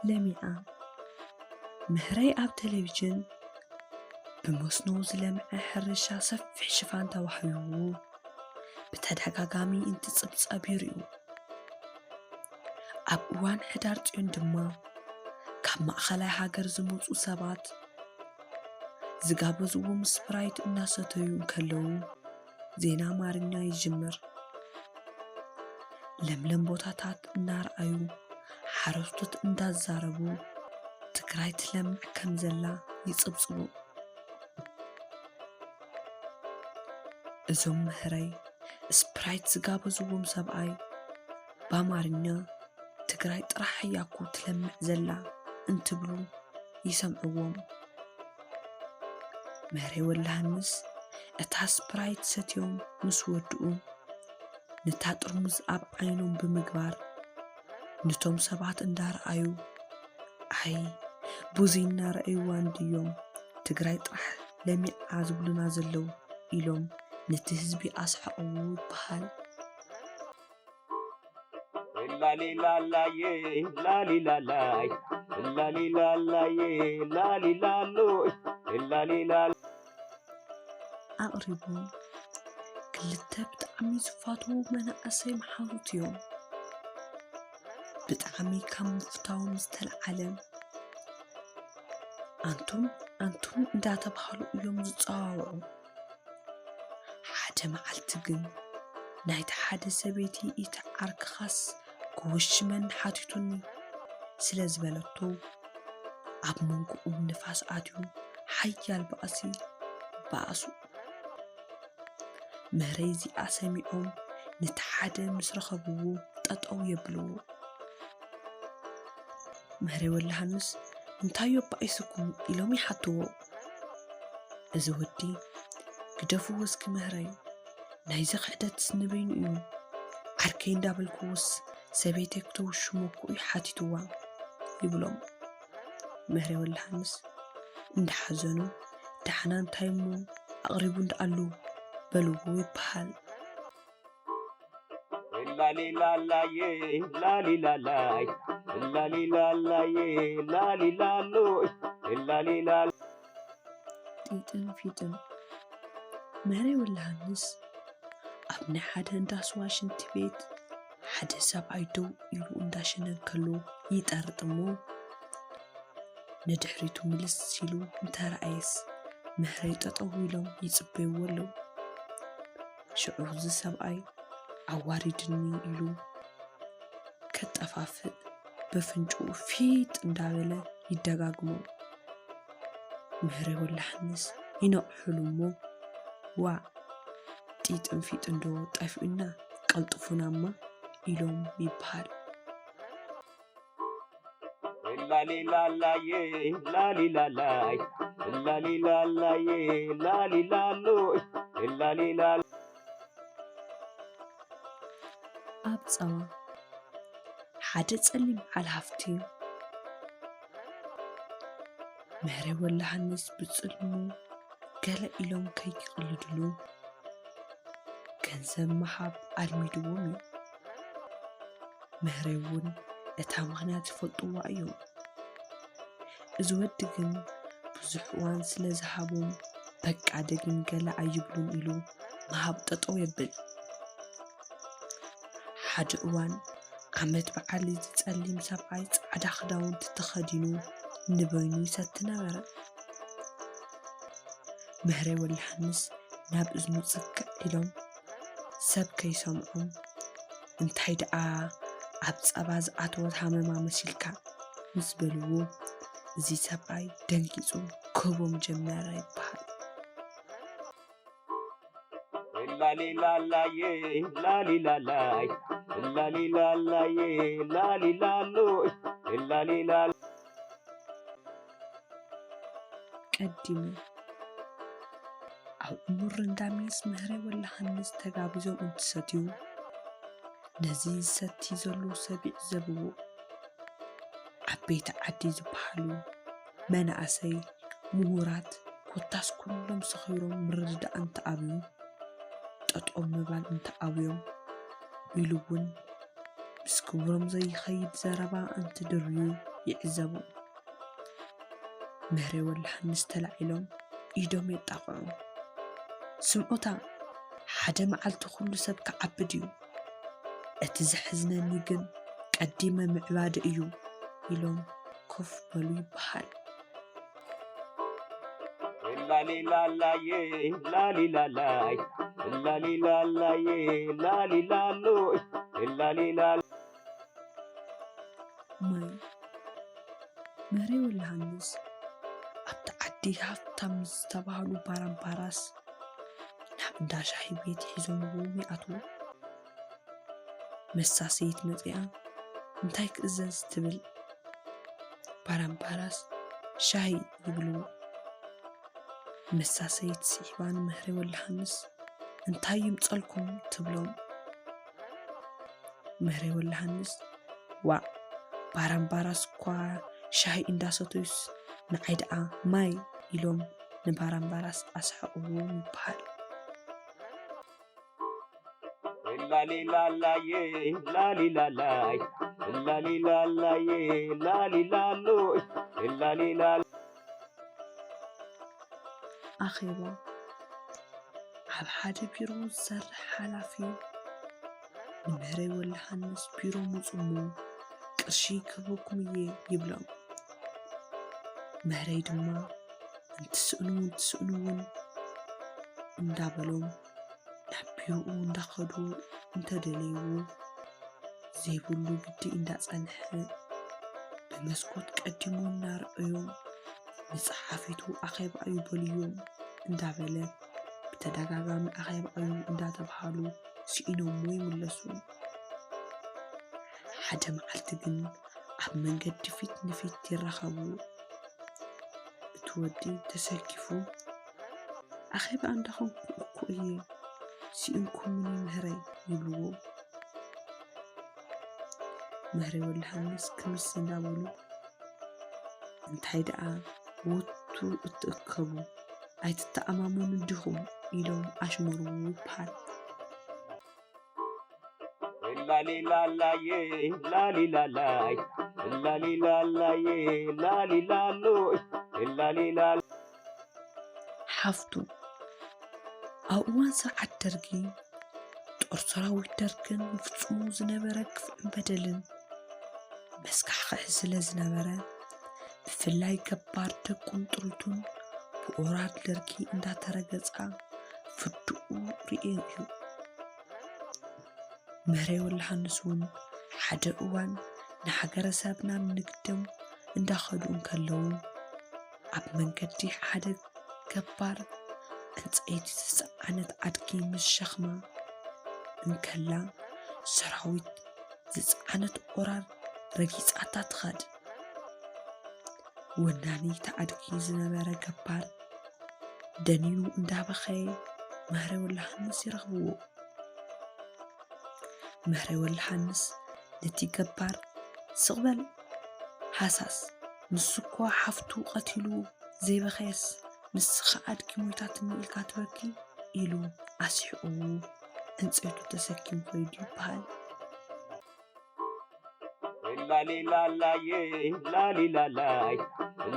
لمعة مهري أب تلفزيون بمسنو زلمع حرشا سفح شفان توحيو بتدحقاقامي انت صبصب يريو أب وان حدارت يندما كاب مأخلاي هاجر زموت وسابات زقابزوهم سبرايت الناستيون كلو زينا مارنا يجمر لملم بوتاتات النار أيو حرفتت انداز زاربو تكرايت لمع كمزلا يصبصبو ازوم مهري سبرايت زقابزوهم سبعي بامارنا تكرايت راح ياكو تلمع زلا انتبلو يسمعوهم مهري والهنس اتا سبرايت ستيوم مسودؤ نتا طرمز اب عينهم بمግባር نتوم سبعت اندار ايو اي بوزينا رأيوان ديوم تግራይ ጥራሕ ለሚዓ ዝብሉና ዘለው ኢሎም ነቲ ህዝቢ ኣስሐቅዎ ይበሃል ላሊላላዬ ላሊላላይ ላሊላላዬ ላሊላሎ ላሊላል ኣቕሪቡ ክልተ ብጣዕሚ ዝፋትዉ መናእሰይ መሓዙት እዮም ብጣዕሚ ካብ ምፍታዎም ዝተለዓለ አንቱም እንዳተባሃሉ እዮም ዝፀዋወዑ ሓደ መዓልቲ ግን ናይቲ ሓደ ሰበይቲ ኢተዓርክኻስ ክውሽመን ሓቲቱኒ ስለ ዝበለቶ ኣብ መንጎኦም ንፋስ ኣትዩ ሓያል በኣሱ መህረይ እዚኣ ሰሚዖም ነቲ ሓደ ምስ ረኸብዎ ጠጠው የብልዎ መህረይ ወላሃንስ እንታይ ኣባኢስኩም ኢሎም ይሓትዎ እዚ ወዲ ግደፍዎ እስኪ መህረይ ናይዚ ክሕደት ንበይኑ እዩ ዓርከይ እንዳበልክዎስ ሰበይተይ ክተውሽመኩ ይሓቲትዋ ይብሎም መህረይ ወላሃንስ እንዳሓዘኑ ዳሕና እንታይ እሞ ኣቕሪቡ እንዳኣሉ በልዎ ይበሃል ላሊላላዬ ላሊላላይ ላሊላላዬ ላሊላሎ ላሊላል ጢጥን ፊጥን መህረይ ወላሃንስ ኣብ ናይ ሓደ እንዳ ስዋ ሽንቲ ቤት ሓደ ሰብኣይ ደው ኢሉ እንዳሸነን ከሎ ይጠርጥ እሞ ንድሕሪቱ ምልስ ሲሉ እንተረኣየስ መህረይ ጠጠው ኢሎም ይፅበይዎ ኣለው ሽዑ እዚ ሰብኣይ ኣዋሪድኒ ኢሉ ከጠፋፍእ በፍንጩኡ ፊጥ እንዳበለ ይደጋግሞ መህረይ ወላሃንስ ይነቕሑሉ እሞ ዋ ጢጥን ፊጥን ዶ ጠፊኡና ቀልጥፉናማ ኢሎም ይበሃል ላሊላላዬ ላሊላላይ ላሊላላዬ ላሊላሎ ላሊላል ኣብ ጸባ ሓደ ጸሊም በዓል ሃፍቲ መህረይ ወላሃንስ ብጽልሙ ገለ ኢሎም ከይቅልድሉ ገንዘብ መሃብ ኣልሚድዎም እዩ መህረይ እውን እታ ምኽንያት ይፈልጥዋ እዮም እዚ ወዲ ግን ብዙሕ እዋን ስለ ዝሃቦም በቃ ደግም ገለ ኣይብሉን ኢሉ መሃብ ጠጠው የብል ሓደ እዋን ዓመት በዓል ዝጸሊም ሰብኣይ ጻዕዳ ክዳውንቲ ተኸዲኑ ንበይኑ ይሰቲ ነበረ መህረይ ወላሃንስ ናብ እዝኑ ጽክዕ ኢሎም ሰብ ከይሰምዖም እንታይ ደኣ ኣብ ጸባ ዝኣተወት ሃመማ መሲልካ ምስ በልዎ እዚ ሰብኣይ ደንጊጹ ክህቦም ጀመረ ይበሃል ላሊላላዬ ላሊላላይ ላሊላላዬ ላሊላሎ ላሊላል ቀዲሙ ኣብ እሙር እንዳሚስ መህረይ ወላሃንስ ተጋቢዞም እንትሰትዩ ነዚ ዝሰቲ ዘሎ ሰብ ይዕዘብዎ ዓበይቲ ዓዲ ዝበሃሉ መናእሰይ ምሁራት ኮታስ ኩሎም ሰኺሮም ምርድዳእ እንተኣብዩ ጠጦም ምባል እንተኣብዮም ኢሉ እውን ምስ ክብሮም ዘይኸይድ ዘረባ እንትድርዩ يعزبوا مهري ولا حنس تلعيلهم إيدهم يطاقعوا سمعوتا حدا معلت كل سب كعبديو اتزحزنا نيجن قديمة معباد إيو إلهم كف بلو يبحال لا لي لا لا يه لا لي لا لا لا لي لا لا يه لا لي لا لو لا لي لا ماي مهري ولا حنس عدي هافتم زتبهالو باران باراس نحب دا شاحي بيت حيزومو مئاتو مساسيت مزيان انتايك ازاز تبل باران باراس شاي يبلو مساسيت سيحبان مهري ولا حنس انتاي يمتصلكم تبلوم مهري ولا حنس وا باران باراس كوا شاي انداسوتوس نعيدقا ماي إلوم نباران باراس أسحقوهم بحال لا لي لا لا يه لا لي لا لا لا لي لا لا يه لا لي لا لو لا لي لا أخيبا عب حدا بيرو زرح حلافي نمهري ولا حنس بيرو مصمو قرشي كبوكم يبلغ مهري دما انتسأنون اندابلوم نحبيرو اندخدو انتدليو زيبولو بدي انداز انحن بمسكوت قدمو النار ايوم نصحافيتو أخيب أيو بوليوم اندابلة بتدقاقام أخيب أيو انداتبحالو سيئنو موي ملسون حدا معالتقن عب منقد فيت نفيت تيرخبو بتودي تسلكفو أخيب عندكم كوكوية سيئنكم مني مهري يبلوو مهري ولا حنس كمس اندابلو انتاي دقا وطو اتأكبو أي تتأمامون ندهم إلهم أشمرو بحال لا لي لا لا يه لا لي لا لا لا لي لا لا يه لا لي لا لو لا لي لا حفتو أوان ساعة درقي تقرصراوي درقن فتصمو زنبرك في بدلن مسكح خحزل زنبرة بفلاي كبار تكون طلتون بأوراد لركي اندا ترقصا فدقو رئيو مهري ولا حنسون حدا اوان نحقر سابنا من نقدم اندا خدون كاللوم عب منقدي حدا كبار انت تسعنت عدكي مش شخمة انكلا سراويت تسعنت أوراد رقيس عطات خد وناني تعدكي زنبرة كبار دنينو اندا بخي مهري ولا حنس يرغبو مهري ولا حنس نتي كبار سقبل حساس نسكوا حفتو قتلو زي بخيس نسخ عدكي مويتات ميلكا تبكي إلو أسحقو انسيتو تسكيم خيديو بحال لا لي لا لا يه لا لي لا لا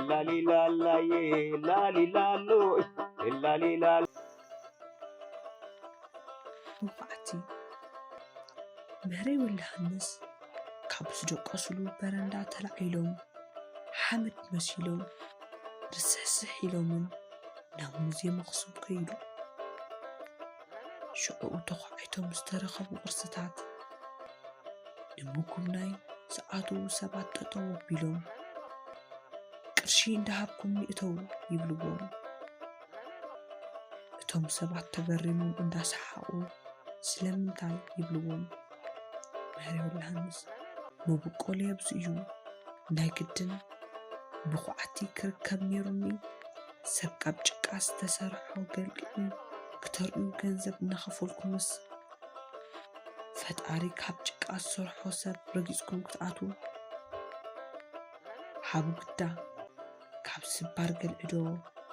لا لي لا لا يه لا لي لا لو لا لي لا وقعتي مهري ولا حنس كابس دقسلو برندا تلعيلوم حمد مسيلوم رسحسح إلومن ناموزي مخصوب كيلو شقو تقعيتهم استرخبوا قرصتات نموكم ناي ساعتو سبات تطو بيلوم قرشي اندهابكم نئتو يبلوهم اتهم سبات تقرموا اندا سحاقو سلمنتاي يبلوهم مهري ولا حنس مبقول يبزيو ناي قدن بقعتي كركب نيروني سبقاب جقاس تسرحو قلقي كترقيو ገንዘብ እናኸፈልኩምስ ፈጣሪ ካብ ጭቃ ዝሰርሖ ሰብ ረጊፅኩም ክትኣቱ ሓቡ ግዳ ካብ ስባር ገልዕዶ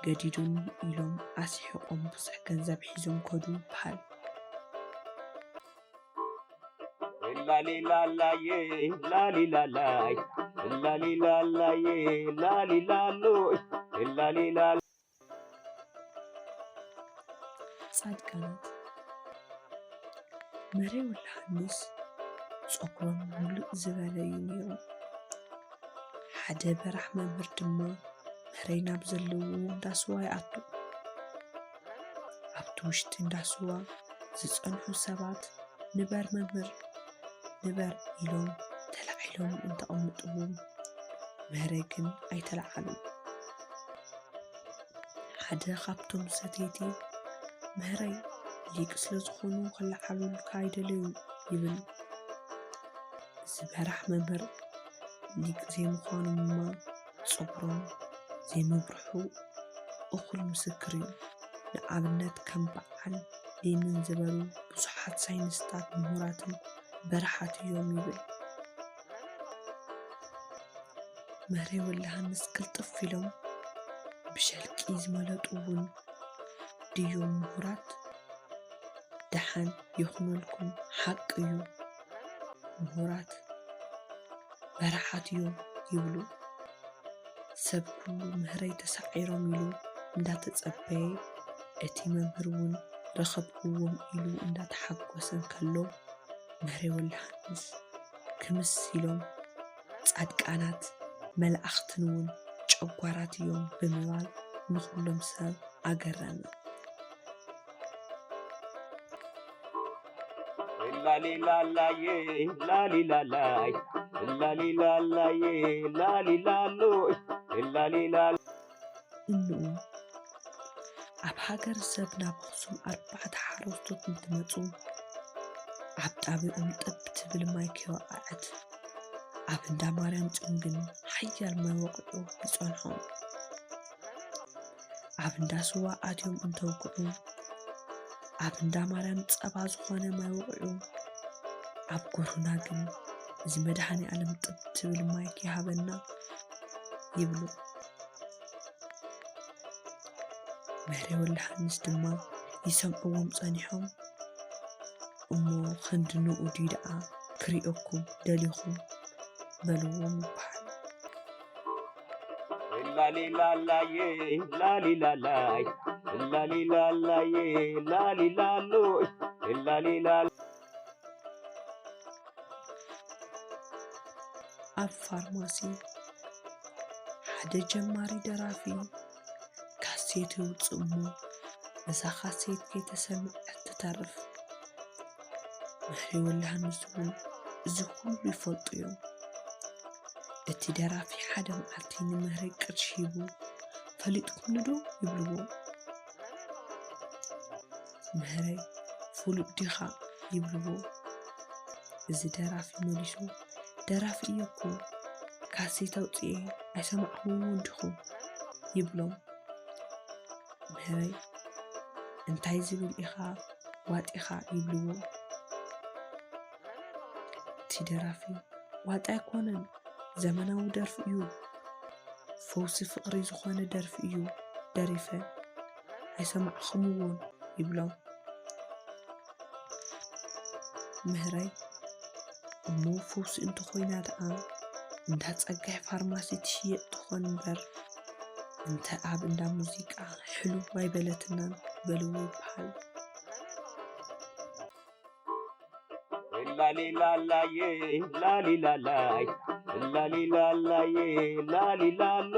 ገዲዱን ኢሎም ኣስሒቆም ብዙሕ ገንዘብ ሒዞም ከዱ በሃል لا لي لا لا يه لا لي لا لا ላሊላላዬ ላሊላሎ ላሊላላ ጻድቃናት መረይ ወላሃንስ ጸጉሮም ሙሉእ ዝበለ እዩ ነይሩ። ሓደ በራሕ መምህር ድማ መረይ ናብ ዘለዎ እንዳስዋ ይኣቱ። ኣብቲ ውሽጢ እንዳስዋ ዝጸንሑ ሰባት ንበር መምህር ንበር ኢሎም ተላዒሎም እንተቐምጥዎም መረይ ግን ኣይተላዓሉን። ሓደ ካብቶም ሰተይቲ መረይ ሊቅ ስለ ዝኾኑ ክለዓሉልካ ኣይደለዩ ይብል። እዚ በራሕ መምህር ሊቅ ዘይምዃኑ እማ ጸጉሮም ዘይምብርሑ እኹል ምስክር እዩ። ንኣብነት ከም በዓል ሌኒን ዝበሉ ብዙሓት ሳይንስታት ምሁራትን በረሓት እዮም ይብል። መረይ ወላሃንስ ቅልጥፍ ኢሎም ብሸልቂ ዝመለጡ እውን ድዮም ምሁራት ደሓን ይኹነልኩም ሓቂ እዩ ምሁራት በረሓት እዮም ይብሉ። ሰብ ኩሉ መረይ ተሳዒሮም ኢሉ እንዳተጸበየ እቲ መምህር እውን ረኸብክዎም ኢሉ እንዳተሓጐሰን ከሎ መረይ ወላሃንስ ክምስ ኢሎም ጻድቃናት መላእኽትን እውን ጨጓራት እዮም ብምባል ንኹሎም ሰብ ኣገረመ። ላሊላላዬ ላሊላላይ ላሊላላዬ ላሊላሎ ላሊላላ እንኡ ኣብ ሃገር ሰብ ናብ ኣኽሱም 4 ሓረስቶት እንትመጹ ኣብ ጣብዕኦም ጠብ ትብል ማይ ከይወቕዐት ኣብ እንዳ ማርያም ጽዮን ግን ሓያል ማይ ወቂዑ ይጸንሖም። ኣብ እንዳ ስዋ ኣትዮም እንተውግዑ ኣብ እንዳ ማርያም ጸባ ዝኾነ ማይ ወቂዑ ኣብ ጎርሁና ግን እዚ መድኃኔ ዓለም ጥብ ትብል ማይ ከይሃበና ይብሉ። መረይ ወላሃንስ ድማ ይሰምዕዎም ጸኒሖም እሞ ክንድንኡ ድዩ ደኣ ክሪኦኩም ደሊኹም በልዎም ይበሃል። ላሊላላዬ ላሊላላይ ላሊላላዬ ላሊላሎ ላሊላላ ኣብ ፋርማሲ ሓደ ጀማሪ ደራፊ ካሴት ይውፅእ እሞ እዛ ካሴት ከይተሰምዐት ትተርፍ። መረይ ወላሃንስ እውን እዚ ኩሉ ይፈልጡ እዮም። እቲ ደራፊ ሓደ መዓልቲ ንመረይ ቅርሺ ሂቡ ፈሊጥኩም ዶ ይብልዎ። መረይ ፍሉጥ ዲኻ ይብልዎ። እዚ ደራፊ መሊሱ ደራፊ እየ እኮ ካሴት ኣውፅኤ ኣይሰማዕኹምዎ ዲኹም ይብሎም። መረይ እንታይ ዝብል ኢኻ ዋጢኻ ይብልዎ። እቲ ደራፊ ዋጣ ኣይኮነን ዘመናዊ ደርፊ እዩ፣ ፈውሲ ፍቕሪ ዝኾነ ደርፊ እዩ ደሪፈ ኣይሰማዕኹምዎን ይብሎም። መረይ እሞ ፈውሲ እንተኾይና ደኣ እንዳ ጸጋይ ፋርማሲ ትሽየጥ ትኾን እምበር እንተ ኣብ እንዳ ሙዚቃ ሕሉፍ ኣይበለትናን በልዎ ይበሃል። ላሊላላዬ ላሊላላይ ላሊላላዬ ላሊላሎ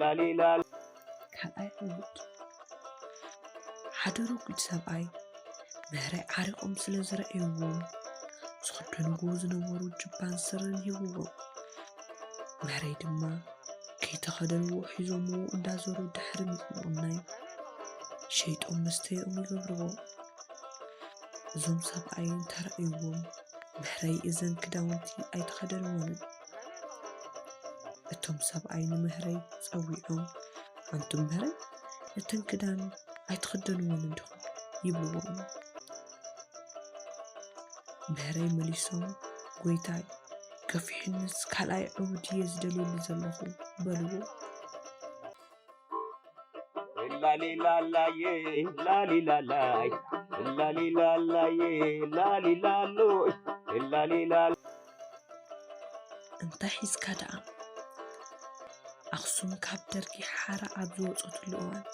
ላሊላላ ካልኣይ ዕሙድ ሓደ ረጒድ ሰብኣይ መረይ ዓሪቖም ስለ ዝረአይዎም ዝኽደንዎ ዝነበሩ ጅባን ስረን ሂብዎም። መረይ ድማ ከይተኸደንዎ ሒዞምዎ እንዳዞሩ ድሕሪ ምጽምዑናይ ሸይጦም መስተይኦም ይገብርዎ። እዞም ሰብኣይ እንተረኣይዎም መረይ እዘን ክዳውንቲ ኣይተኸደንዎንን። እቶም ሰብኣይ ንመረይ ጸዊዖም ኣንቱም መረይ እተን ክዳን ኣይትኽደንዎንን ዲኹም ይብልዎም። መረይ መሊሶም ጎይታይ ገፊሕንስ ካልኣይ ዕቡድ እየ ዝደልየሉ ዘለኹ በልዎ። ላሊላላዬ ላሊላላይ ላሊላላዬ ላሊላሎ ላሊላላ እንታይ ሒዝካ ደኣ ኣኽሱም ካብ ደርጊ ሓራ ኣብ ዝወፀትሉ እዋን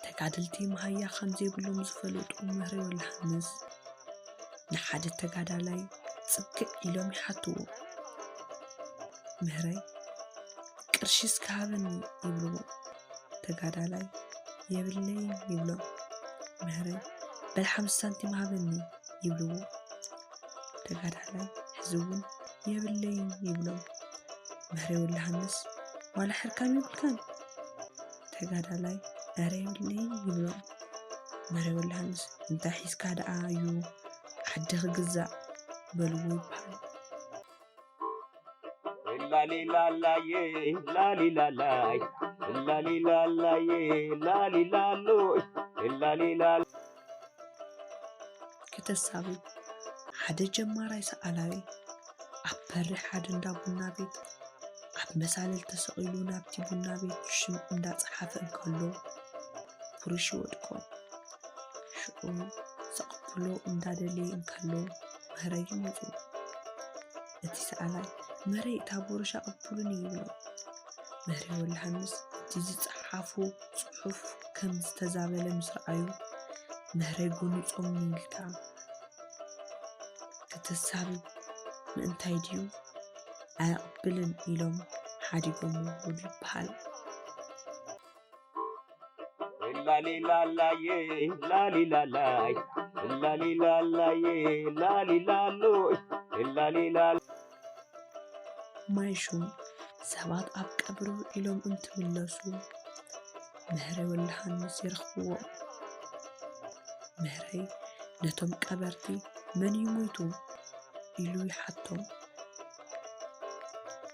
ተጋደልቲ መሃያ ከም ዘይብሎም ዝፈለጡ ምህሬ ወልደሃንስ ንሓደ ተጋዳላይ ጽግዕ ኢሎም ይሓትዎ። ምህረይ ቅርሺስ ክሃበኒ ይብልዎ። ተጋዳላይ የብለይን ይብሎም። ምህረይ በል 5 ሳንቲም ሃበኒ ይብልዎ። ተጋዳላይ ሕዚ እውን የብለይን ይብሎም። ምህረይ ወልደሃንስ ዋላ ሕርካም ይብልካን? ተጋዳላይ ኣረ የብለይን ይብሎም። ምህረይ ወልደሃንስ እንታይ ሒዝካ ደኣ እዩ ዓዲ ክግዛእ በልዎ ይበሃል። ላሊላላዬ ላሊላላይ ላሊላላዬ ላሊላሎይ ላሊላላ ክተሳቢ ሓደ ጀማራይ ሰኣላዊ ኣብ በሪ ሓደ እንዳ ቡና ቤት ኣብ መሳለል ተሰቒሉ ናብቲ ቡና ቤት ሽም እንዳፀሓፈ እንከሎ ቡሩሽ ይወድቆ። ሽዑ ዘቕብሎ እንዳደለየ እንከሎ ምህረይ ይመፁ። እቲ ሰኣላይ ምህረይ እታ ቡሩሽ ኣቕብሉኒ ይብሎ። ምህረይ ወልደሃንስ እቲ ዝፀሓፎ ፅሑፍ ከም ዝተዛበለ ምስ ረኣዩ ምህረይ ጎኒፆም ንኢልካ ክተሳብብ ምእንታይ ድዩ ኣያቕብልን ኢሎም ሓዲጎም ውሁድ ይበሃል። ላሊላላዬ ላሊላላይ ላሊላላዬ ላሊላሎይ ላሊላላ ማይሹም ሰባት ኣብ ቀብሪ ኢሎም እንትምለሱ ምህረይ ወልደሃንስ ይረኽብዎ። ምህረይ ነቶም ቀበርቲ መን ይሞቱ ኢሉ ይሓቶም።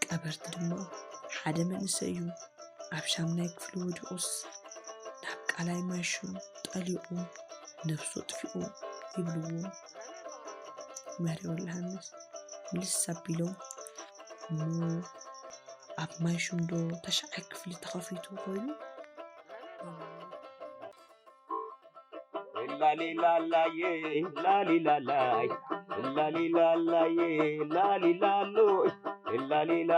ቀበርቲ ድማ ሓደ መንእሰይ እዩ ኣብ 8ይ ክፍሊ ወዲቑስ ናብ ቃላይ ማይሹም ጠሊቑ ነፍሱ ጥፊኡ ይብልዎ። ምህረይ ወልደሃንስ ምልስ ኣቢሎም እሞ ኣብ ማይሹም ዶ 9ይ ክፍሊ ተኸፊቱ ኮይኑ ላሊላላዬ ላሊላላይ ላሊላላዬ ላሊላሎይ ላሊላ